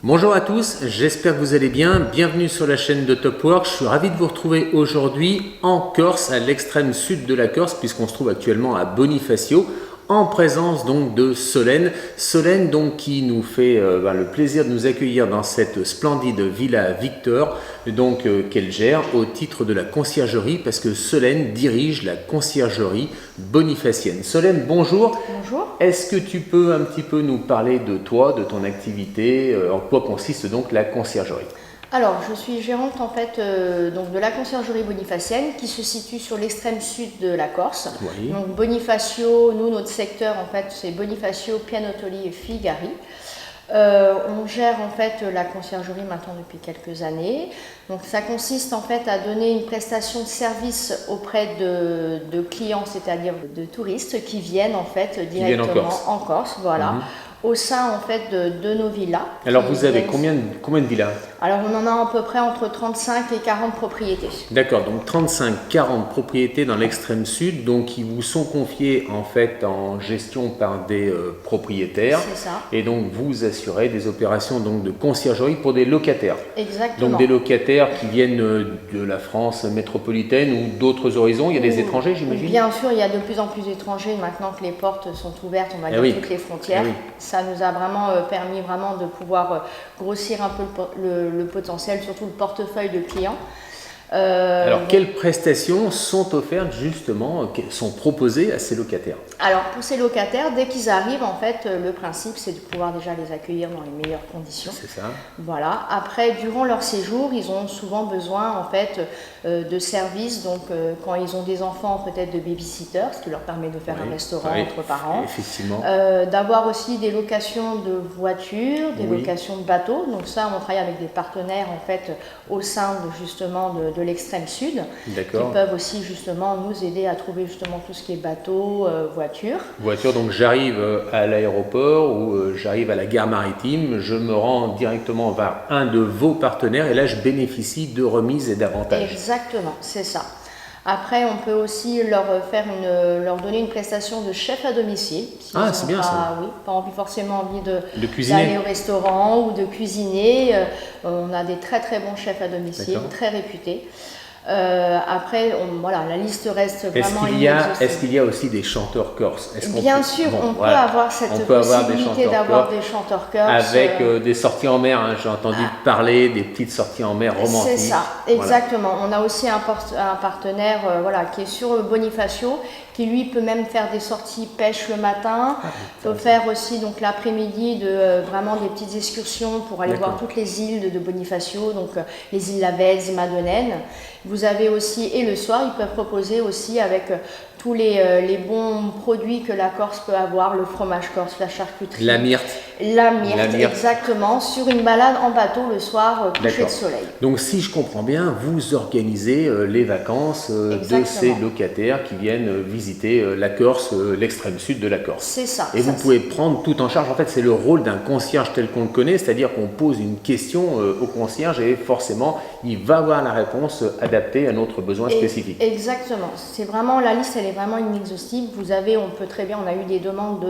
Bonjour à tous, j'espère que vous allez bien. Bienvenue sur la chaîne de Top Work. Je suis ravi de vous retrouver aujourd'hui en Corse, à l'extrême sud de la Corse, puisqu'on se trouve actuellement à Bonifacio, en présence donc de Solène. Solène donc qui nous fait le plaisir de nous accueillir dans cette splendide villa Victor, donc qu'elle gère au titre de la conciergerie, parce que Solène dirige la conciergerie bonifacienne. Solène, bonjour. Bonjour. Est-ce que tu peux un petit peu nous parler de toi, de ton activité, en quoi consiste donc la conciergerie? Alors, je suis gérante en fait donc de la conciergerie bonifacienne qui se situe sur l'extrême sud de la Corse. Oui. Donc Bonifacio, nous notre secteur en fait c'est Bonifacio, Pianottoli et Figari. On gère en fait la conciergerie maintenant depuis quelques années. Donc ça consiste en fait à donner une prestation de service auprès de clients, c'est-à-dire de touristes qui viennent en fait directement en Corse, voilà. Au sein en fait de nos villas. Alors vous avez combien de villas? Alors on en a à peu près entre 35 et 40 propriétés. D'accord, donc 35-40 propriétés dans l'extrême sud, donc qui vous sont confiées en fait en gestion par des propriétaires. C'est ça. Et donc vous assurez des opérations donc de conciergerie pour des locataires. Exactement. Donc des locataires qui viennent de la France métropolitaine ou d'autres horizons. Il y a des étrangers, j'imagine? Bien sûr, il y a de plus en plus d'étrangers maintenant que les portes sont ouvertes, on va dire toutes les frontières. Ça nous a vraiment permis vraiment de pouvoir grossir un peu le potentiel, surtout le portefeuille de clients. Alors, quelles prestations sont offertes justement, sont proposées à ces locataires? Alors, pour ces locataires, dès qu'ils arrivent, en fait, le principe, c'est de pouvoir déjà les accueillir dans les meilleures conditions. C'est ça. Voilà. Après, durant leur séjour, ils ont souvent besoin, en fait, de services. Donc, quand ils ont des enfants, peut-être de babysitter, ce qui leur permet de faire un restaurant entre parents. Effectivement. D'avoir aussi des locations de voitures, des locations de bateaux. Donc ça, on travaille avec des partenaires, en fait, au sein justement de l'extrême sud, qui peuvent aussi justement nous aider à trouver justement tout ce qui est bateau, voiture. Voiture, donc j'arrive à l'aéroport ou j'arrive à la gare maritime, je me rends directement vers un de vos partenaires et là je bénéficie de remises et d'avantages. Exactement, c'est ça. Après, on peut aussi leur donner une prestation de chef à domicile. Si c'est bien ça. Oui, pas forcément envie de cuisiner, d'aller au restaurant ou de cuisiner. On a des très très bons chefs à domicile, très réputés. Après, la liste reste vraiment inexhaustive. Est-ce qu'il y a aussi des chanteurs corses? Bien sûr, on peut avoir cette possibilité d'avoir des chanteurs corses. Avec des sorties en mer, j'ai entendu parler des petites sorties en mer romantiques. C'est ça, exactement. On a aussi un partenaire qui est sur Bonifacio, qui lui peut même faire des sorties pêche le matin, peut faire aussi donc l'après-midi vraiment des petites excursions pour aller voir toutes les îles de Bonifacio, donc les îles Lavezzi, Madeleine. Vous avez aussi, et le soir, ils peuvent proposer aussi avec tous les bons produits que la Corse peut avoir, le fromage corse, la charcuterie. La myrte. La myrte, exactement, sur une balade en bateau le soir, coucher de soleil. Donc si je comprends bien, vous organisez les vacances de ces locataires qui viennent visiter la Corse, l'extrême sud de la Corse. C'est ça. Et vous pouvez prendre tout en charge. En fait, c'est le rôle d'un concierge tel qu'on le connaît, c'est-à-dire qu'on pose une question au concierge et forcément, il va avoir la réponse adaptée à notre besoin spécifique. Exactement. C'est vraiment, la liste, elle est vraiment inexhaustive. On a eu des demandes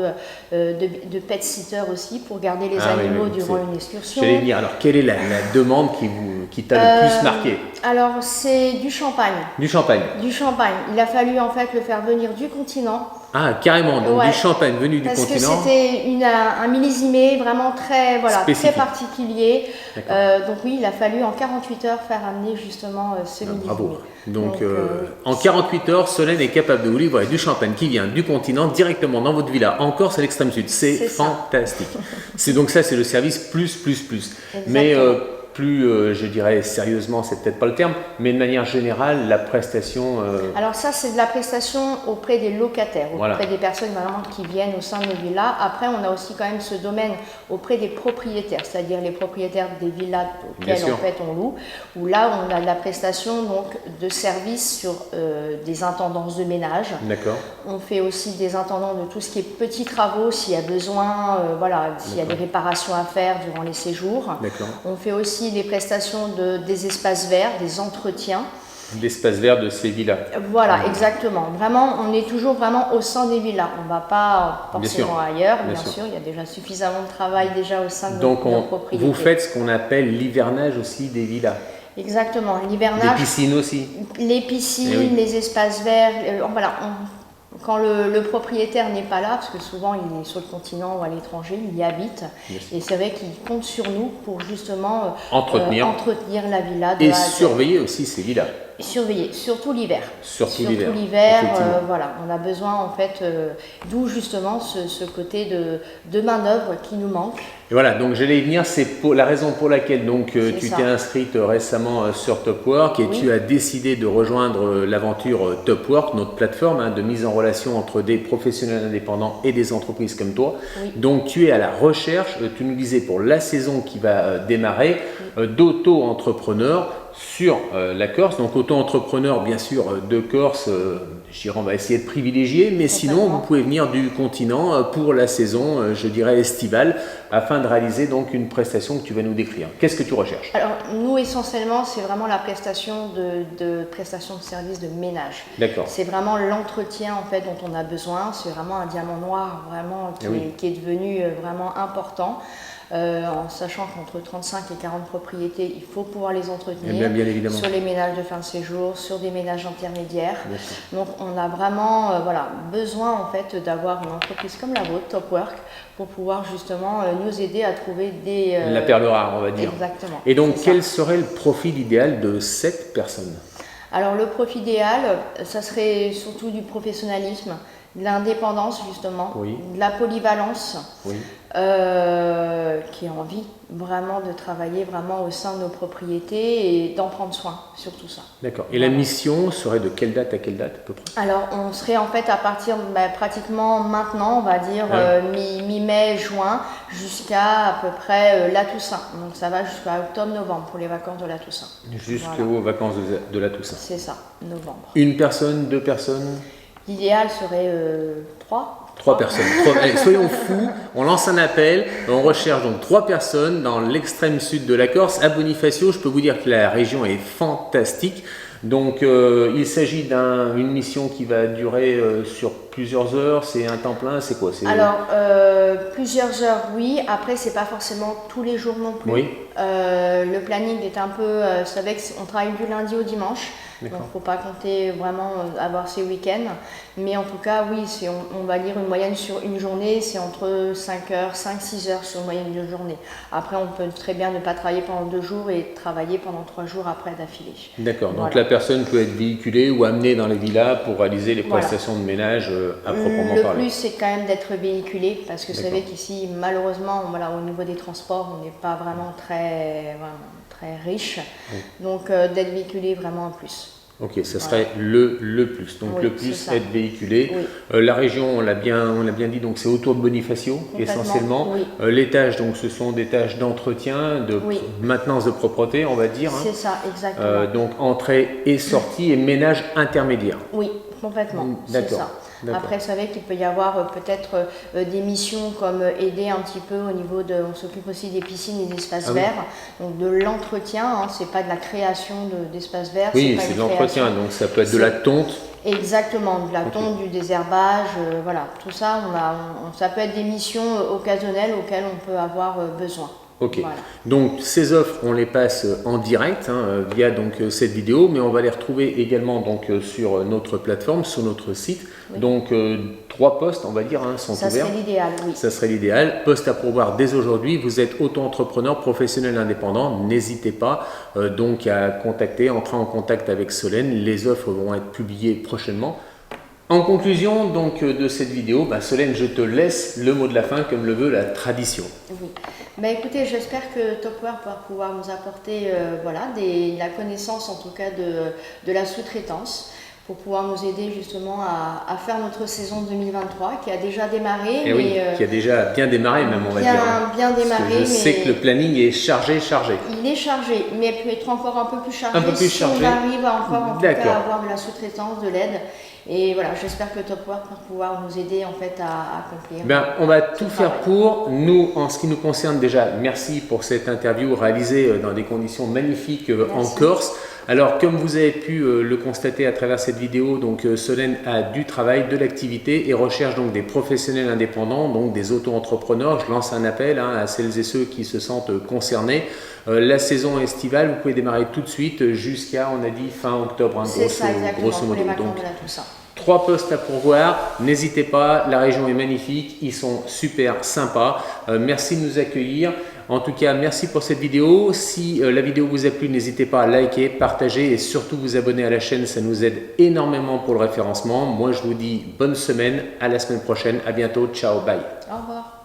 de pet sitter aussi pour garder les animaux durant une excursion. J'allais dire, alors quelle est la demande qui t'a le plus marqué? Alors c'est du champagne. Du champagne. Du champagne. Il a fallu en fait le faire venir du continent. Ah, carrément, donc du champagne venu du continent. Parce que c'était un millésimé vraiment très particulier. Donc oui, il a fallu en 48 heures faire amener justement ce millésimé. Bravo. Donc en 48 heures, Solène est capable de vous livrer du champagne qui vient du continent directement dans votre villa en Corse à l'extrême sud. C'est fantastique. C'est donc ça, c'est le service plus. Mais plus, je dirais sérieusement, c'est peut-être pas le terme, mais de manière générale, la prestation... Alors ça, c'est de la prestation auprès des locataires, auprès des personnes vraiment qui viennent au sein de nos villas. Après, on a aussi quand même ce domaine auprès des propriétaires, c'est-à-dire les propriétaires des villas auxquelles en fait on loue, où là, on a de la prestation donc, de services sur des intendances de ménage. D'accord. On fait aussi des intendants de tout ce qui est petits travaux, s'il y a besoin, s'il y a des réparations à faire durant les séjours. D'accord. On fait aussi des prestations des espaces verts, des entretiens. l'espace vert de ces villas. Voilà, exactement. Vraiment, on est toujours vraiment au sein des villas. On ne va pas forcément ailleurs, bien sûr. Il y a déjà suffisamment de travail déjà au sein de nos propriétés. Vous faites ce qu'on appelle l'hivernage aussi des villas. Exactement, l'hivernage. Les piscines aussi. Les piscines, les espaces verts. Voilà, quand le propriétaire n'est pas là, parce que souvent il est sur le continent ou à l'étranger, il y habite. Et c'est vrai qu'il compte sur nous pour justement entretenir la villa. Et surveiller aussi ces villas. Surveiller, surtout l'hiver. Surtout l'hiver, voilà, on a besoin en fait, d'où justement ce côté de main-d'œuvre qui nous manque. Et voilà, donc j'allais y venir, c'est la raison pour laquelle donc, tu t'es inscrite récemment sur Topwork et tu as décidé de rejoindre l'aventure Topwork, notre plateforme de mise en relation entre des professionnels indépendants et des entreprises comme toi. Donc tu es à la recherche, tu nous disais pour la saison qui va démarrer, d'auto-entrepreneurs sur la Corse. Donc auto-entrepreneur bien sûr de Corse, je dirais on va essayer de privilégier, mais sinon vous pouvez venir du continent pour la saison, je dirais estivale, afin de réaliser donc une prestation que tu vas nous décrire. Qu'est-ce que tu recherches? Alors nous essentiellement c'est vraiment la prestation de service de ménage. D'accord. C'est vraiment l'entretien en fait dont on a besoin, c'est vraiment un diamant noir vraiment qui est devenu vraiment important. En sachant qu'entre 35 et 40 propriétés, il faut pouvoir les entretenir bien évidemment. Sur les ménages de fin de séjour, sur des ménages intermédiaires. Donc on a vraiment besoin en fait d'avoir une entreprise comme la vôtre, Topwork, pour pouvoir justement nous aider à trouver la perle rare, on va dire. Exactement. Et donc quel serait le profil idéal de cette personne? Alors le profil idéal, ça serait surtout du professionnalisme, de l'indépendance justement, de la polyvalence, qui a envie vraiment de travailler vraiment au sein de nos propriétés et d'en prendre soin, surtout ça. D'accord. Et la mission serait de quelle date à quelle date à peu près? Alors on serait en fait à partir pratiquement maintenant, on va dire mi-mai, juin, jusqu'à à peu près la Toussaint. Donc ça va jusqu'à octobre-novembre pour les vacances de la Toussaint. Jusqu'aux vacances de la Toussaint. C'est ça, novembre. Une personne, deux personnes? L'idéal serait 3. 3 personnes. Allez, soyons fous, on lance un appel, on recherche donc 3 personnes dans l'extrême sud de la Corse, à Bonifacio. Je peux vous dire que la région est fantastique. Donc il s'agit d'une mission qui va durer sur plusieurs heures, c'est un temps plein, c'est quoi? Alors plusieurs heures oui, après c'est pas forcément tous les jours non plus. Le planning est un peu, vous savez qu'on travaille du lundi au dimanche. Donc il ne faut pas compter vraiment avoir ces week-ends. Mais en tout cas, oui, on va dire une moyenne sur une journée, c'est entre 5-6 heures sur une moyenne d'une journée. Après, on peut très bien ne pas travailler pendant 2 jours et travailler pendant 3 jours après d'affilée. D'accord, donc la personne peut être véhiculée ou amenée dans les villas pour réaliser les prestations de ménage à proprement parler. Le plus, c'est quand même d'être véhiculé parce que vous savez qu'ici, malheureusement, au niveau des transports, on n'est pas vraiment très riche. Donc d'être véhiculé vraiment en plus. Ok, ça serait le plus. Donc le plus, être véhiculé. La région, on l'a bien dit, donc c'est autour de Bonifacio essentiellement. Les tâches, donc ce sont des tâches d'entretien, de maintenance de propreté, on va dire. C'est ça, exactement. Donc entrée et sortie et ménage intermédiaire. Oui, complètement. C'est ça. Après, vous savez qu'il peut y avoir peut-être des missions comme aider un petit peu au niveau on s'occupe aussi des piscines et des espaces verts, donc de l'entretien, c'est pas de la création d'espaces verts. Oui, c'est de l'entretien, donc ça peut être de la tonte. Exactement, de la tonte, du désherbage, voilà, tout ça, ça peut être des missions occasionnelles auxquelles on peut avoir besoin. Ok, donc ces offres on les passe en direct via donc cette vidéo, mais on va les retrouver également donc sur notre plateforme, sur notre site. Donc 3 postes on va dire sont ouverts. Ça serait l'idéal, oui. Ça serait l'idéal. Poste à pourvoir dès aujourd'hui. Vous êtes auto-entrepreneur, professionnel indépendant, n'hésitez pas donc à entrer en contact avec Solène. Les offres vont être publiées prochainement. En conclusion donc de cette vidéo, Solène, je te laisse le mot de la fin comme le veut la tradition. Oui. Écoutez, j'espère que Topwork va pouvoir nous apporter la connaissance en tout cas de la sous-traitance pour pouvoir nous aider justement à faire notre saison 2023 qui a déjà démarré. Qui a déjà bien démarré même on va dire. Bien démarré. Je sais que le planning est chargé. Il est chargé, mais peut être encore un peu plus chargé si on arrive encore en tout cas à avoir de la sous-traitance, de l'aide. Et voilà, j'espère que Topwork va pouvoir nous aider en fait à accomplir. On va tout faire pour. Nous, en ce qui nous concerne déjà, merci pour cette interview réalisée dans des conditions magnifiques en Corse. Alors, comme vous avez pu le constater à travers cette vidéo, donc Solène a du travail, de l'activité et recherche donc des professionnels indépendants, donc des auto-entrepreneurs. Je lance un appel à celles et ceux qui se sentent concernés. La saison estivale, vous pouvez démarrer tout de suite jusqu'à, on a dit, fin octobre, C'est ça, exactement, grosso modo. pour les vacances, Donc, voilà, tout ça. 3 postes à pourvoir, n'hésitez pas, la région est magnifique, ils sont super sympas. Merci de nous accueillir. En tout cas, merci pour cette vidéo. Si la vidéo vous a plu, n'hésitez pas à liker, partager et surtout vous abonner à la chaîne, ça nous aide énormément pour le référencement. Moi, je vous dis bonne semaine, à la semaine prochaine, à bientôt, ciao, bye. Au revoir.